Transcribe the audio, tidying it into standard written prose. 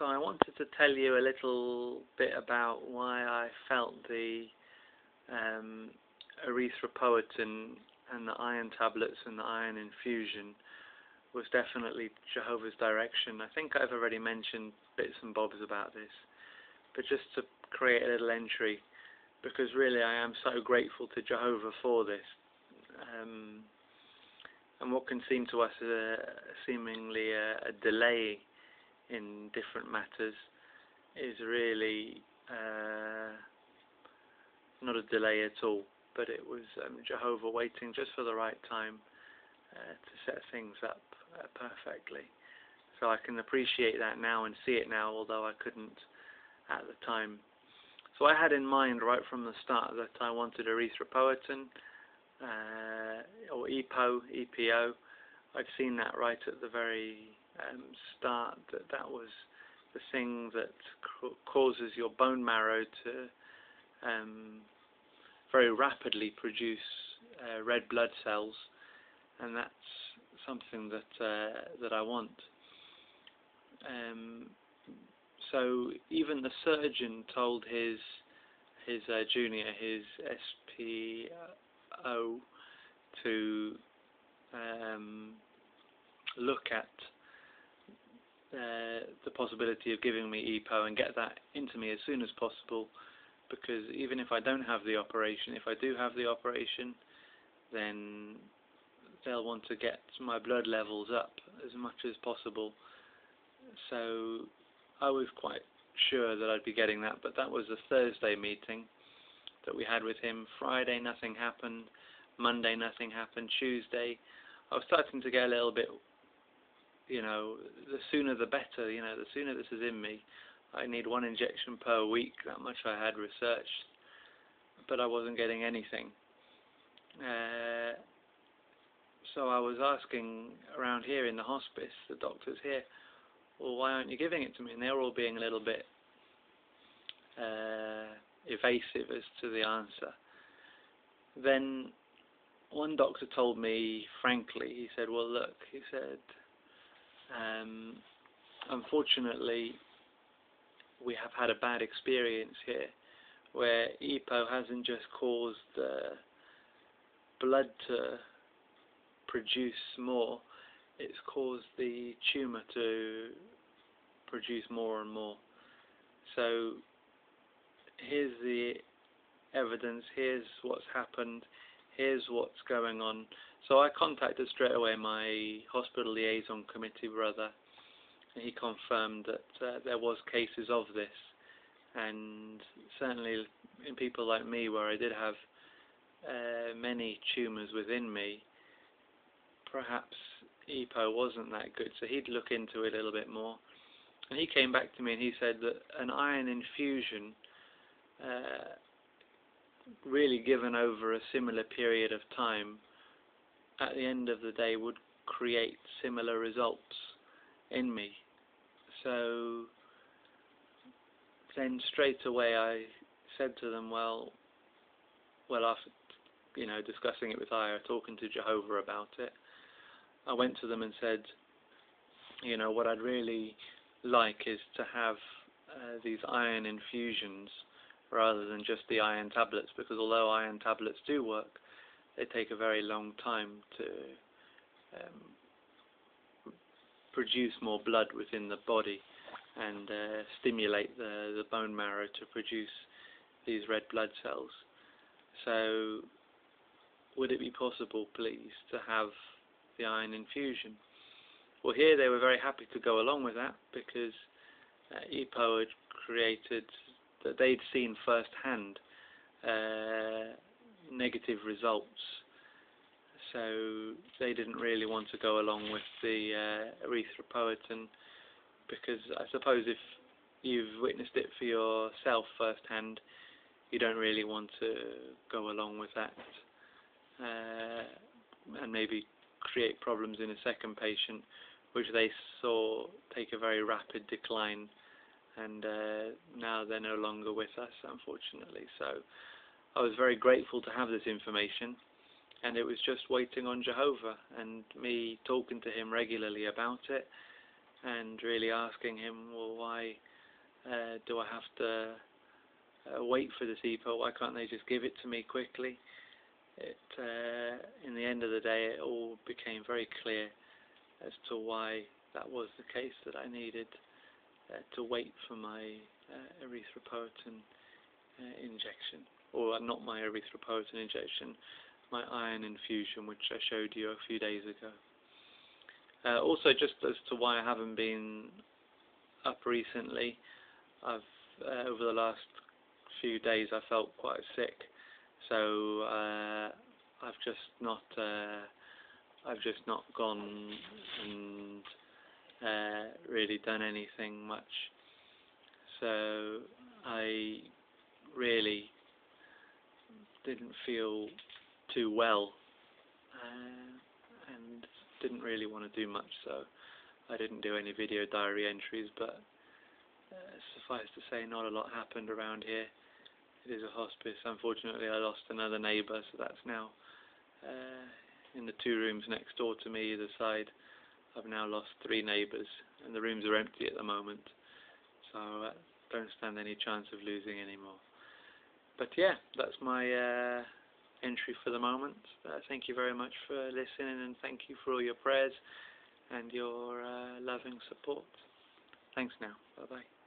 So I wanted to tell you a little bit about why I felt the erythropoietin and the iron tablets and the iron infusion was definitely Jehovah's direction. I think I've already mentioned bits and bobs about this, but just to create a little entry, because really I am so grateful to Jehovah for this. And what can seem to us seemingly a delay in different matters is really not a delay at all, but it was Jehovah waiting just for the right time to set things up perfectly. So I can appreciate that now and see it now, although I couldn't at the time. So I had in mind right from the start that I wanted erythropoietin, or EPO. I'd seen that right at the very start, that was the thing that causes your bone marrow to very rapidly produce red blood cells, and that's something that I want. So even the surgeon told his junior, his SPO, to look at the possibility of giving me EPO and get that into me as soon as possible, because even if I don't have the operation, if I do have the operation, then they'll want to get my blood levels up as much as possible. So I was quite sure that I'd be getting that, but that was a Thursday meeting that we had with him. Friday nothing happened, Monday nothing happened, Tuesday I was starting to get a little bit, the sooner the better, the sooner this is in me. I need 1 injection per week, that much I had researched, but I wasn't getting anything. So I was asking around here in the hospice, the doctors here, well, why aren't you giving it to me? And they were all being a little bit evasive as to the answer. Then one doctor told me frankly, he said, well look, he said, unfortunately we have had a bad experience here where EPO hasn't just caused the blood to produce more, it's caused the tumour to produce more and more. So here's the evidence, here's what's happened, here's what's going on. So I contacted straight away my hospital liaison committee brother, and he confirmed that there was cases of this, and certainly in people like me where I did have many tumours within me, perhaps EPO wasn't that good, so he'd look into it a little bit more. And he came back to me and he said that an iron infusion really given over a similar period of time, at the end of the day would create similar results in me. So then straight away I said to them, well after discussing it with Aya, talking to Jehovah about it, I went to them and said, what I'd really like is to have these iron infusions rather than just the iron tablets, because although iron tablets do work, they take a very long time to produce more blood within the body and stimulate the bone marrow to produce these red blood cells. So would it be possible, please, to have the iron infusion? Well, here they were very happy to go along with that, because EPO had created, that they'd seen firsthand negative results, so they didn't really want to go along with the erythropoietin, because I suppose if you've witnessed it for yourself firsthand, you don't really want to go along with that and maybe create problems in a second patient, which they saw take a very rapid decline, and now they're no longer with us, unfortunately. So I was very grateful to have this information, and it was just waiting on Jehovah and me talking to him regularly about it, and really asking him, well, why do I have to wait for this EPO? Why can't they just give it to me quickly? In the end of the day, it all became very clear as to why that was the case, that I needed to wait for my erythropoietin injection, or not my erythropoietin injection, my iron infusion, which I showed you a few days ago. Also, just as to why I haven't been up recently, I've over the last few days I felt quite sick, so I've just not gone and really done anything much. So I really didn't feel too well, and didn't really want to do much, so I didn't do any video diary entries, but suffice to say, not a lot happened around here. It is a hospice. Unfortunately, I lost another neighbour, so that's now in the 2 rooms next door to me either side. I've now lost 3 neighbours, and the rooms are empty at the moment, so I don't stand any chance of losing any more. But yeah, that's my entry for the moment. Thank you very much for listening, and thank you for all your prayers and your loving support. Thanks now. Bye bye.